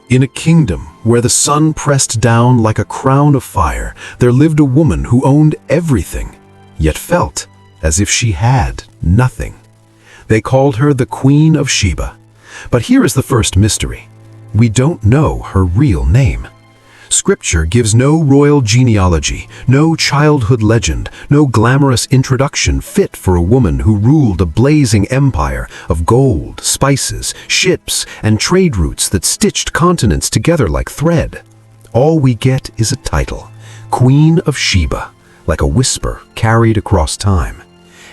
In a kingdom where the sun pressed down like a crown of fire, there lived a woman who owned everything, yet felt as if she had nothing. They called her the Queen of Sheba. But here is the first mystery. We don't know her real name. Scripture gives no royal genealogy, no childhood legend, no glamorous introduction fit for a woman who ruled a blazing empire of gold, spices, ships, and trade routes that stitched continents together like thread. All we get is a title, Queen of Sheba, like a whisper carried across time.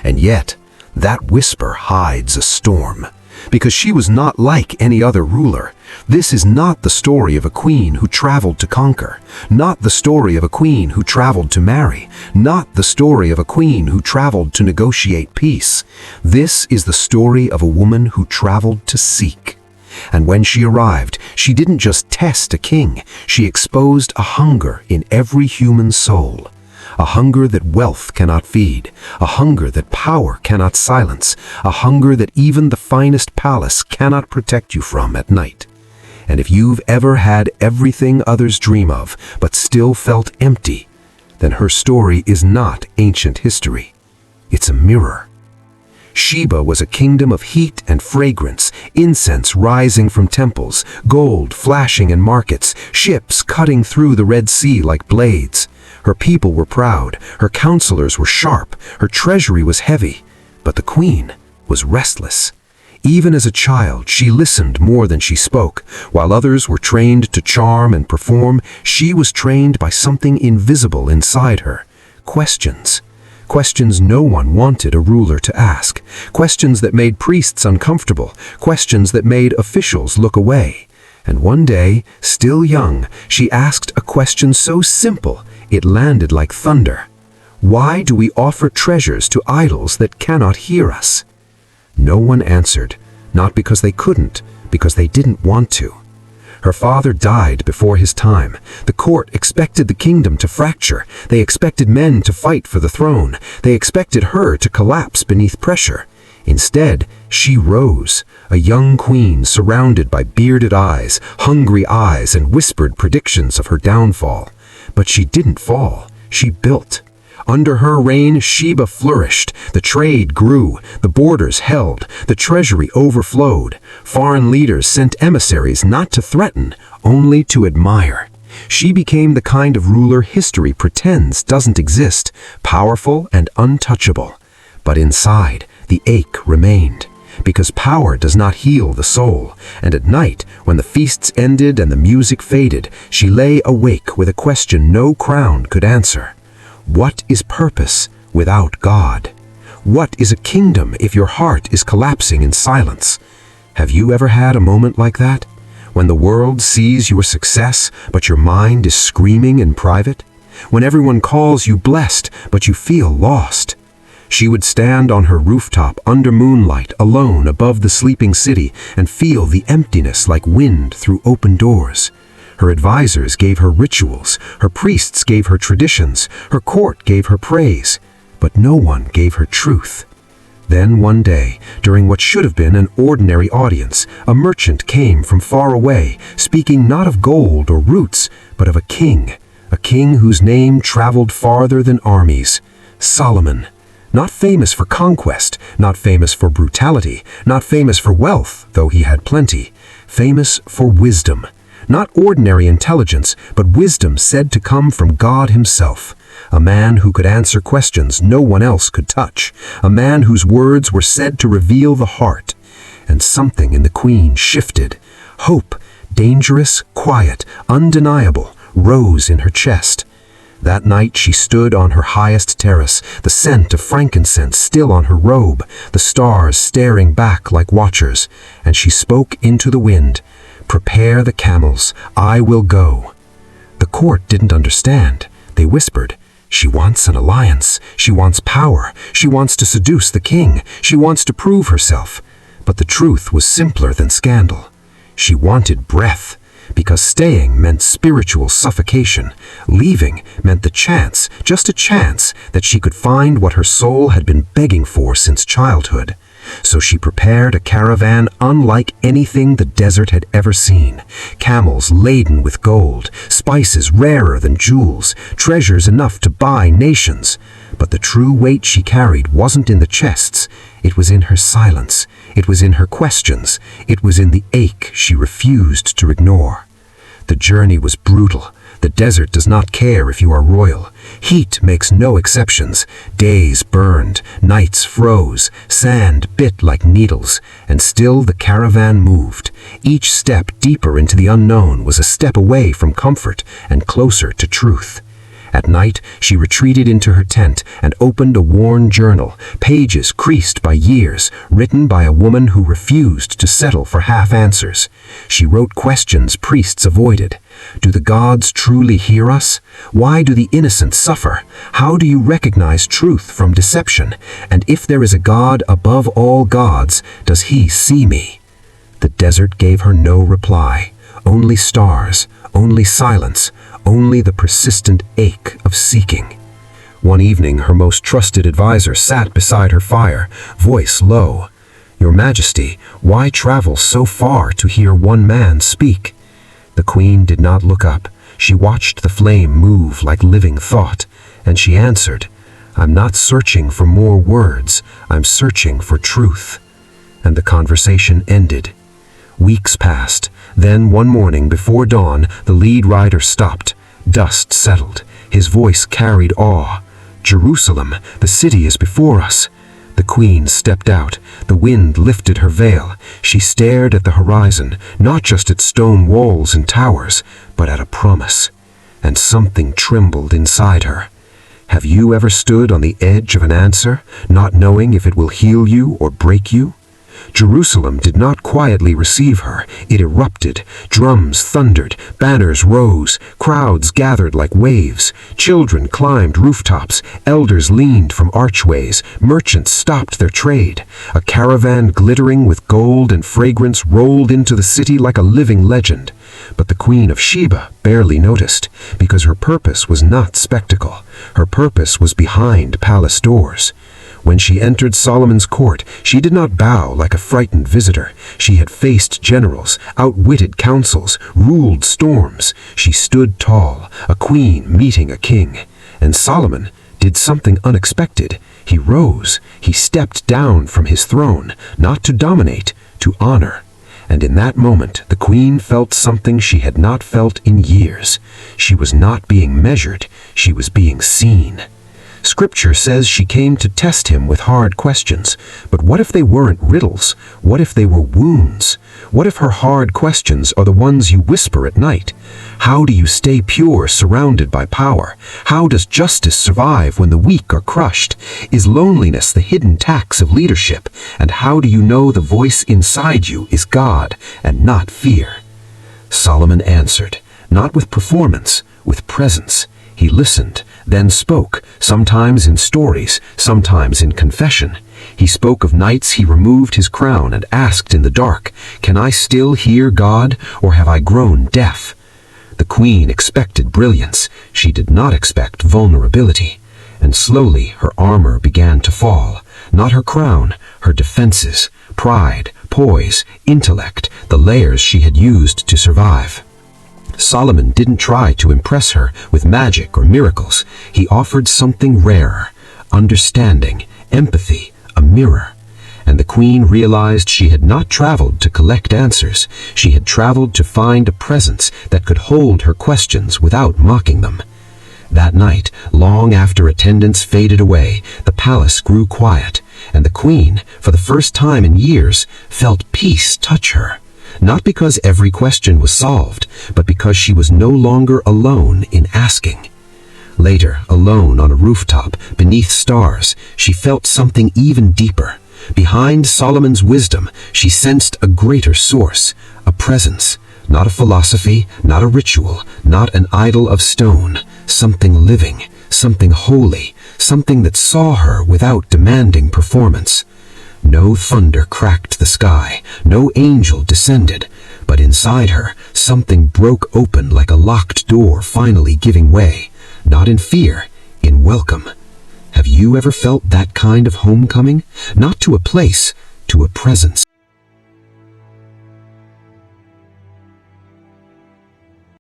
And yet, that whisper hides a storm. Because she was not like any other ruler. This is not the story of a queen who traveled to conquer, not the story of a queen who traveled to marry, not the story of a queen who traveled to negotiate peace. This is the story of a woman who traveled to seek. And when she arrived, she didn't just test a king, she exposed a hunger in every human soul. A hunger that wealth cannot feed, a hunger that power cannot silence, a hunger that even the finest palace cannot protect you from at night. And if you've ever had everything others dream of, but still felt empty, then her story is not ancient history. It's a mirror. Sheba was a kingdom of heat and fragrance, incense rising from temples, gold flashing in markets, ships cutting through the Red Sea like blades. Her people were proud, her counselors were sharp, her treasury was heavy, but the queen was restless. Even as a child, she listened more than she spoke. While others were trained to charm and perform, she was trained by something invisible inside her. Questions. Questions no one wanted a ruler to ask. Questions that made priests uncomfortable. Questions that made officials look away. And one day, still young, she asked a question so simple, it landed like thunder. Why do we offer treasures to idols that cannot hear us? No one answered, not because they couldn't, because they didn't want to. Her father died before his time. The court expected the kingdom to fracture. They expected men to fight for the throne. They expected her to collapse beneath pressure. Instead, she rose, a young queen surrounded by bearded eyes, hungry eyes, and whispered predictions of her downfall. But she didn't fall, she built. Under her reign, Sheba flourished, the trade grew, the borders held, the treasury overflowed. Foreign leaders sent emissaries not to threaten, only to admire. She became the kind of ruler history pretends doesn't exist, powerful and untouchable. But inside, the ache remained. Because power does not heal the soul, and at night, when the feasts ended and the music faded, she lay awake with a question no crown could answer. What is purpose without God? What is a kingdom if your heart is collapsing in silence? Have you ever had a moment like that? When the world sees your success, but your mind is screaming in private? When everyone calls you blessed, but you feel lost? She would stand on her rooftop under moonlight, alone above the sleeping city, and feel the emptiness like wind through open doors. Her advisors gave her rituals, her priests gave her traditions, her court gave her praise, but no one gave her truth. Then one day, during what should have been an ordinary audience, a merchant came from far away, speaking not of gold or roots, but of a king whose name traveled farther than armies, Solomon. Not famous for conquest, not famous for brutality, not famous for wealth, though he had plenty, famous for wisdom. Not ordinary intelligence, but wisdom said to come from God himself. A man who could answer questions no one else could touch. A man whose words were said to reveal the heart. And something in the queen shifted. Hope, dangerous, quiet, undeniable, rose in her chest. That night she stood on her highest terrace, the scent of frankincense still on her robe, the stars staring back like watchers, and she spoke into the wind, "Prepare the camels, I will go." The court didn't understand. They whispered, "She wants an alliance, she wants power, she wants to seduce the king, she wants to prove herself." But the truth was simpler than scandal. She wanted breath. Because staying meant spiritual suffocation. Leaving meant the chance, just a chance, that she could find what her soul had been begging for since childhood. So she prepared a caravan unlike anything the desert had ever seen. Camels laden with gold, spices rarer than jewels, treasures enough to buy nations. But the true weight she carried wasn't in the chests. It was in her silence. It was in her questions. It was in the ache she refused to ignore. The journey was brutal. The desert does not care if you are royal. Heat makes no exceptions. Days burned, nights froze, sand bit like needles, and still the caravan moved. Each step deeper into the unknown was a step away from comfort and closer to truth. At night, she retreated into her tent and opened a worn journal, pages creased by years, written by a woman who refused to settle for half answers. She wrote questions priests avoided. Do the gods truly hear us? Why do the innocent suffer? How do you recognize truth from deception? And if there is a God above all gods, does he see me? The desert gave her no reply. Only stars, only silence, only the persistent ache of seeking. One evening, her most trusted advisor sat beside her fire, voice low. "Your Majesty, why travel so far to hear one man speak?" The queen did not look up. She watched the flame move like living thought, and she answered, "I'm not searching for more words, I'm searching for truth." And the conversation ended. Weeks passed. Then one morning before dawn, the lead rider stopped. Dust settled. His voice carried awe. "Jerusalem, the city is before us." The queen stepped out. The wind lifted her veil. She stared at the horizon, not just at stone walls and towers, but at a promise. And something trembled inside her. Have you ever stood on the edge of an answer, not knowing if it will heal you or break you? Jerusalem did not quietly receive her. It erupted. Drums thundered, banners rose, crowds gathered like waves. Children climbed rooftops, elders leaned from archways, merchants stopped their trade. A caravan glittering with gold and fragrance rolled into the city like a living legend. But the Queen of Sheba barely noticed, because her purpose was not spectacle. Her purpose was behind palace doors. When she entered Solomon's court, she did not bow like a frightened visitor. She had faced generals, outwitted councils, ruled storms. She stood tall, a queen meeting a king. And Solomon did something unexpected. He rose. He stepped down from his throne, not to dominate, to honor. And in that moment, the queen felt something she had not felt in years. She was not being measured. She was being seen. Scripture says she came to test him with hard questions. But what if they weren't riddles? What if they were wounds? What if her hard questions are the ones you whisper at night? How do you stay pure surrounded by power? How does justice survive when the weak are crushed? Is loneliness the hidden tax of leadership? And how do you know the voice inside you is God and not fear? Solomon answered, not with performance, with presence. He listened, then spoke, sometimes in stories, sometimes in confession. He spoke of nights he removed his crown and asked in the dark, "Can I still hear God, or have I grown deaf?" The queen expected brilliance. She did not expect vulnerability. And slowly her armor began to fall. Not her crown, her defenses, pride, poise, intellect, the layers she had used to survive. Solomon didn't try to impress her with magic or miracles. He offered something rarer, understanding, empathy, a mirror. And the queen realized she had not traveled to collect answers. She had traveled to find a presence that could hold her questions without mocking them. That night, long after attendance faded away, the palace grew quiet, and the queen, for the first time in years, felt peace touch her. Not because every question was solved, but because she was no longer alone in asking. Later, alone on a rooftop, beneath stars, she felt something even deeper. Behind Solomon's wisdom, she sensed a greater source, a presence, not a philosophy, not a ritual, not an idol of stone, something living, something holy, something that saw her without demanding performance. No thunder cracked the sky, no angel descended, but inside her, something broke open like a locked door finally giving way, not in fear, in welcome. Have you ever felt that kind of homecoming? Not to a place, to a presence